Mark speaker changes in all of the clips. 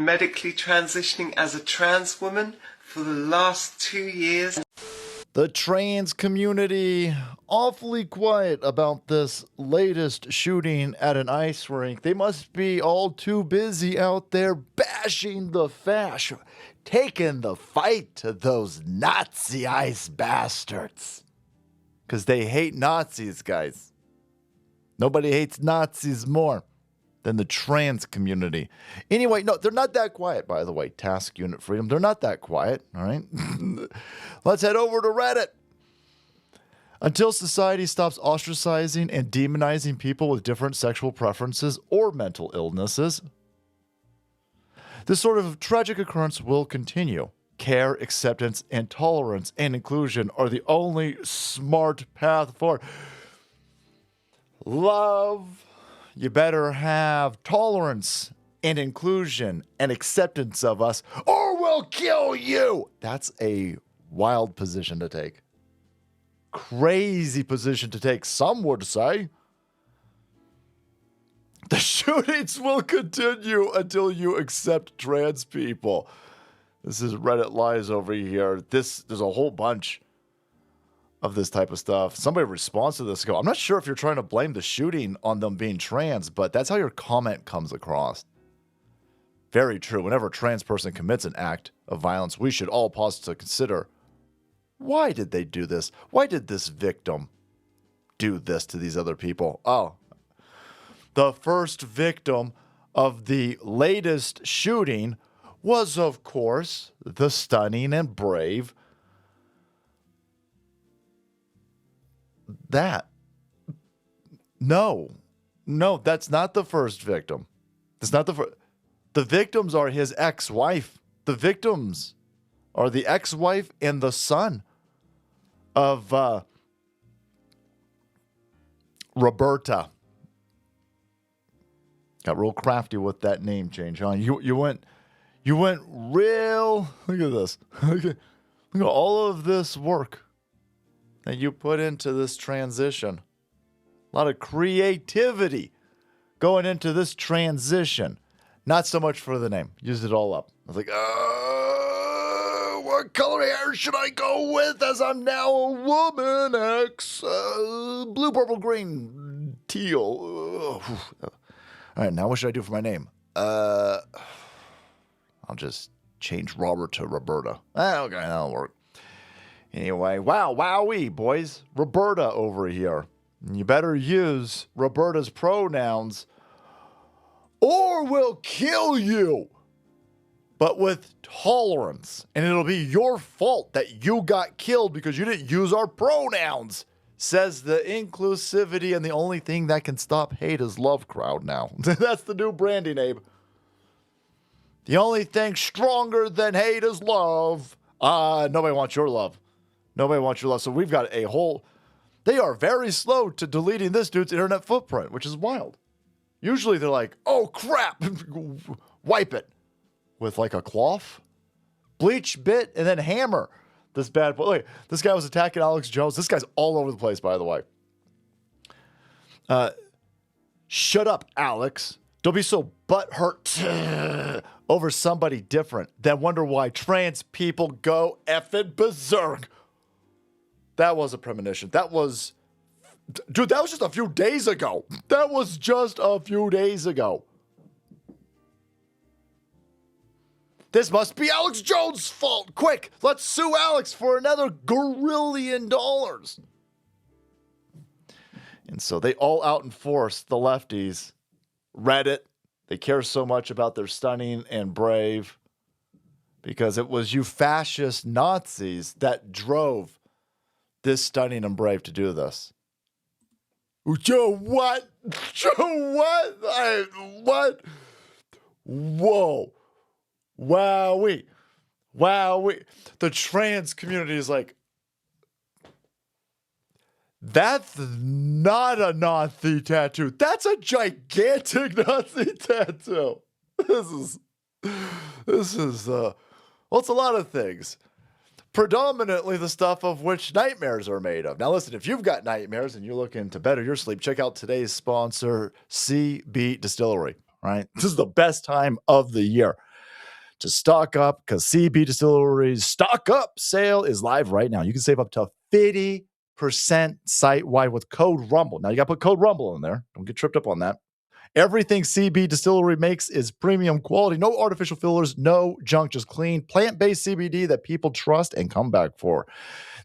Speaker 1: medically transitioning as a trans woman for the last 2 years.
Speaker 2: The trans community awfully quiet about this latest shooting at an ice rink. They must be all too busy out there bashing the fash, taking the fight to those Nazi ice bastards. Because they hate Nazis, guys. Nobody hates Nazis more than the trans community. Anyway, no, they're not that quiet, by the way. Task Unit Freedom, they're not that quiet, all right? Let's head over to Reddit. Until society stops ostracizing and demonizing people with different sexual preferences or mental illnesses, this sort of tragic occurrence will continue. Care, acceptance, and tolerance and inclusion are the only smart path forward. Love. You better have tolerance and inclusion and acceptance of us, or we'll kill you. That's a wild position to take. Crazy position to take, some would say. The shootings will continue until you accept trans people. This is Reddit Lies over here. There's a whole bunch of this type of stuff. Somebody responds to this, I'm not sure if you're trying to blame the shooting on them being trans, but that's how your comment comes across. Very true. Whenever a trans person commits an act of violence, we should all pause to consider, why did they do this? Why did this victim do this to these other people? Oh, the first victim of the latest shooting was, of course, the stunning and brave that. No, that's not the first victim. That's not the first. The victims are his ex-wife. The victims are the ex-wife and the son of Roberta. Got real crafty with that name change, huh? You went real. Look at this. Look at all of this work that you put into this transition. A lot of creativity going into this transition. Not so much for the name. Used it all up. I was like, what color hair should I go with as I'm now a woman? Blue, purple, green, teal. All right, now what should I do for my name? I'll just change Robert to Roberta. Okay, that'll work. Anyway, wowee, boys. Roberta over here. You better use Roberta's pronouns or we'll kill you. But with tolerance. And it'll be your fault that you got killed because you didn't use our pronouns, says the inclusivity and the only thing that can stop hate is love crowd now. That's the new branding, Abe. The only thing stronger than hate is love. Nobody wants your love. Nobody wants your love. So we've got a whole... They are very slow to deleting this dude's internet footprint, which is wild. Usually they're like, oh, crap. Wipe it. With like a cloth, bleach bit, and then hammer this bad boy. Look, this guy was attacking Alex Jones. This guy's all over the place, by the way. Shut up, Alex. Don't be so butthurt over somebody different. Then wonder why trans people go effing berserk. That was a premonition. Dude, that was just a few days ago. That was just a few days ago. This must be Alex Jones' fault. Quick, let's sue Alex for another $1 gazillion. And so they all out enforce the lefties. Reddit, they care so much about their stunning and brave because it was you fascist Nazis that drove this stunning and brave to do this. Joe, what? Joe, what? What? Whoa. Wowee. The trans community is like, that's not a Nazi tattoo. That's a gigantic Nazi tattoo. This is well, it's a lot of things. Predominantly the stuff of which nightmares are made of. Now listen, if you've got nightmares and you're looking to better your sleep, check out today's sponsor, CB Distillery, right? This is the best time of the year. to stock up because CB Distillery's Stock Up sale is live right now. You can save up to 50% site-wide with code RUMBLE. Now, you got to put code RUMBLE in there. Don't get tripped up on that. Everything CB Distillery makes is premium quality. No artificial fillers, no junk, just clean, plant-based CBD that people trust and come back for.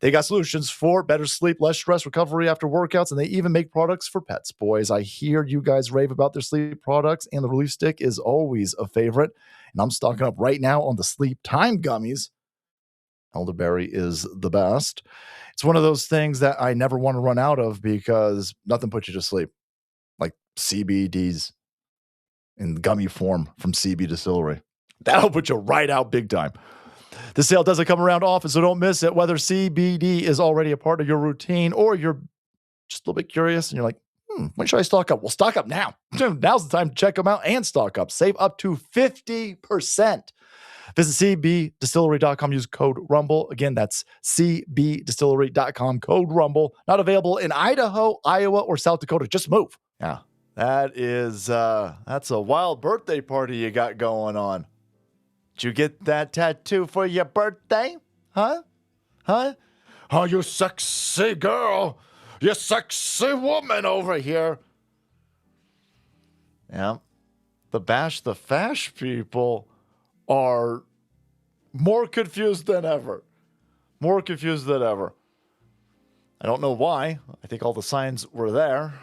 Speaker 2: They got solutions for better sleep, less stress, recovery after workouts, and they even make products for pets. Boys, I hear you guys rave about their sleep products, and the Relief Stick is always a favorite. And I'm stocking up right now on the Sleep Time Gummies. Elderberry is the best. It's one of those things that I never want to run out of because nothing puts you to sleep like CBDs in gummy form from CB Distillery. That'll put you right out big time. The sale doesn't come around often, so don't miss it. Whether CBD is already a part of your routine or you're just a little bit curious and you're like, when should I stock up? Well, stock up now. Now's the time to check them out and stock up. Save up to 50%. Visit cbdistillery.com. Use code RUMBLE. Again, that's cbdistillery.com. Code RUMBLE. Not available in Idaho, Iowa, or South Dakota. Just move. Yeah, that's a wild birthday party you got going on. Did you get that tattoo for your birthday? Huh? Oh, you sexy girl. You sexy woman over here. Yeah. The Bash the Fash people are more confused than ever. More confused than ever. I don't know why. I think all the signs were there.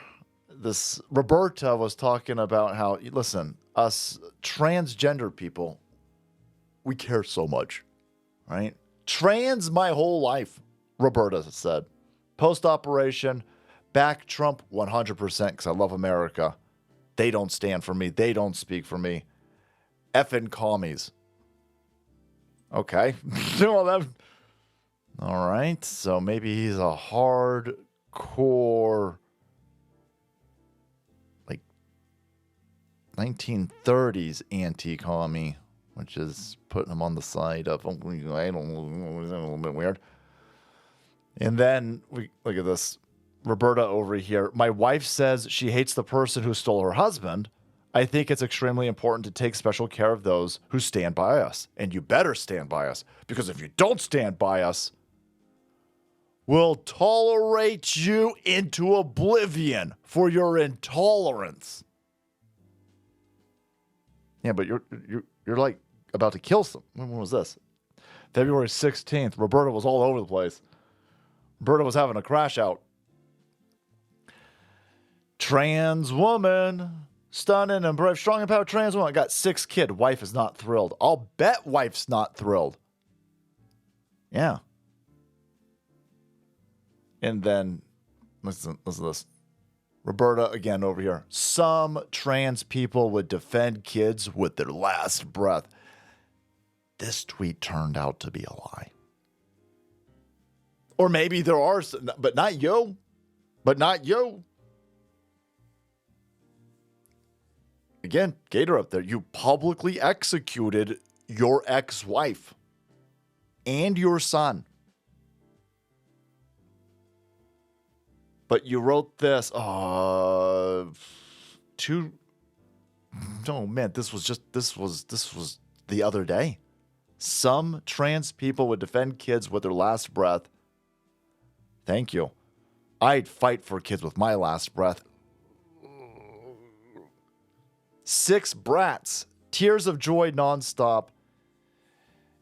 Speaker 2: This Roberta was talking about how, listen, us transgender people, we care so much, right? Trans my whole life, Roberta said. Post-operation, back Trump 100% because I love America. They don't stand for me. They don't speak for me. Effing commies. Okay. All right. So maybe he's a hardcore, like, 1930s anti-commie, which is putting him on the side of, I don't know, a little bit weird. And then we look at this. Roberta over here. My wife says she hates the person who stole her husband. I think it's extremely important to take special care of those who stand by us. And you better stand by us. Because if you don't stand by us, we'll tolerate you into oblivion for your intolerance. Yeah, but you're like about to kill some. When was this? February 16th. Roberta was all over the place. Roberta was having a crash out. Trans woman. Stunning and brave. Strong and powerful trans woman. Got 6 kids. Wife is not thrilled. I'll bet wife's not thrilled. Yeah. And then, listen to this. Roberta again over here. Some trans people would defend kids with their last breath. This tweet turned out to be a lie. Or maybe there are, but not you. But not you. Again, Gator up there. You publicly executed your ex-wife and your son. But you wrote this. Oh man, this was the other day. Some trans people would defend kids with their last breath. Thank you. I'd fight for kids with my last breath. 6 brats. Tears of joy nonstop.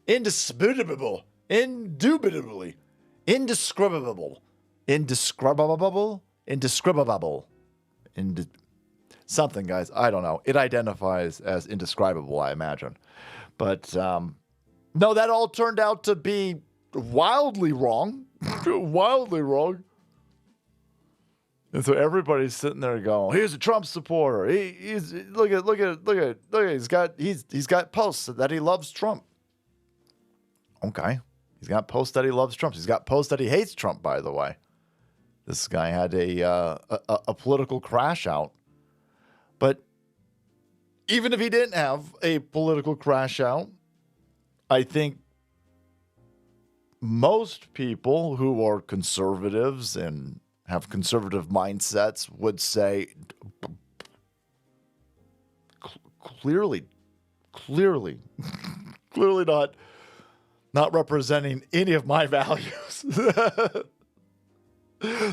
Speaker 2: Indescribable. Indubitably. Indescribable. Indescribable. Indescribable. Something, guys. I don't know. It identifies as indescribable, I imagine. But, no, that all turned out to be wildly wrong. Wildly wrong. And so everybody's sitting there going, he's a Trump supporter. He's look at he's got posts that he loves Trump. Okay. He's got posts that he loves Trump. He's got posts that he hates Trump, by the way. This guy had a political crash out. But even if he didn't have a political crash out, I think most people who are conservatives and have conservative mindsets would say clearly Clearly not representing any of my values.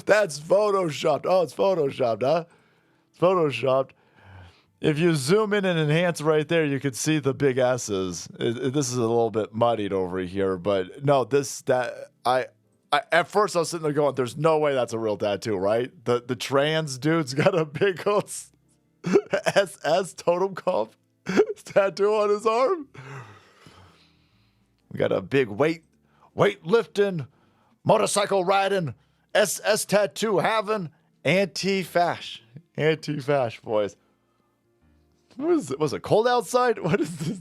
Speaker 2: That's photoshopped. Oh, it's photoshopped, huh? It's photoshopped. If you zoom in and enhance right there, you could see the big S's. This is a little bit muddied over here, but no, I at first I was sitting there going, "There's no way that's a real tattoo, right?" The trans dude's got a big old SS totem comp tattoo on his arm. We got a big weight lifting, motorcycle riding, SS tattoo having, anti-fash, boys. What is it? Was it cold outside? What is this?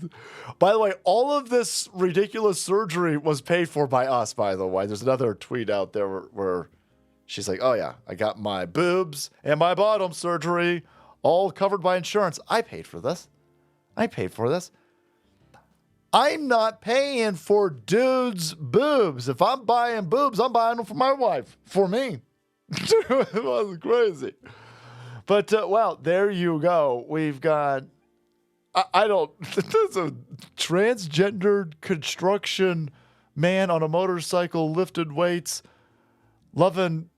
Speaker 2: By the way, all of this ridiculous surgery was paid for by us, by the way. There's another tweet out there where she's like, "Oh yeah, I got my boobs and my bottom surgery all covered by insurance. I paid for this. I'm not paying for dudes' boobs. If I'm buying boobs, I'm buying them for my wife. For me." It was crazy. But, well, there you go. We've got, I don't, there's a transgendered construction man on a motorcycle, lifted weights, loving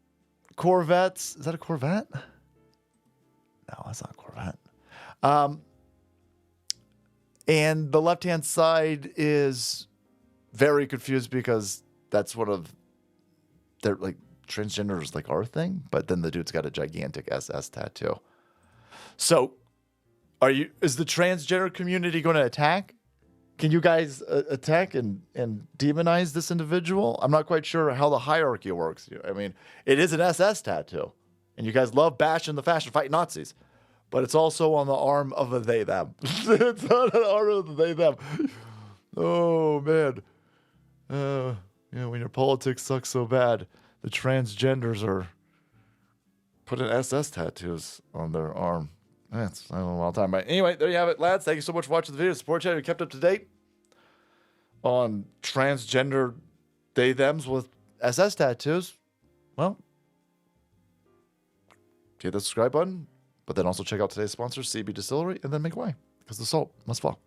Speaker 2: Corvettes. Is that a Corvette? No, that's not a Corvette. And the left-hand side is very confused because that's one of their, like, transgender is like our thing, but then the dude's got a gigantic SS tattoo. So, is the transgender community going to attack? Can you guys attack and demonize this individual? I'm not quite sure how the hierarchy works. I mean, it is an SS tattoo, and you guys love bashing the fashion, fight Nazis, but it's also on the arm of a they them. It's on the arm of the they them. Oh man, when your politics suck so bad, the transgenders are putting SS tattoos on their arm. That's a wild time. But anyway, there you have it, lads. Thank you so much for watching the video. Support channel. You kept up to date on transgender they-thems with SS tattoos. Well, hit the subscribe button, but then also check out today's sponsor, CB Distillery, and then make way, because the salt must fall.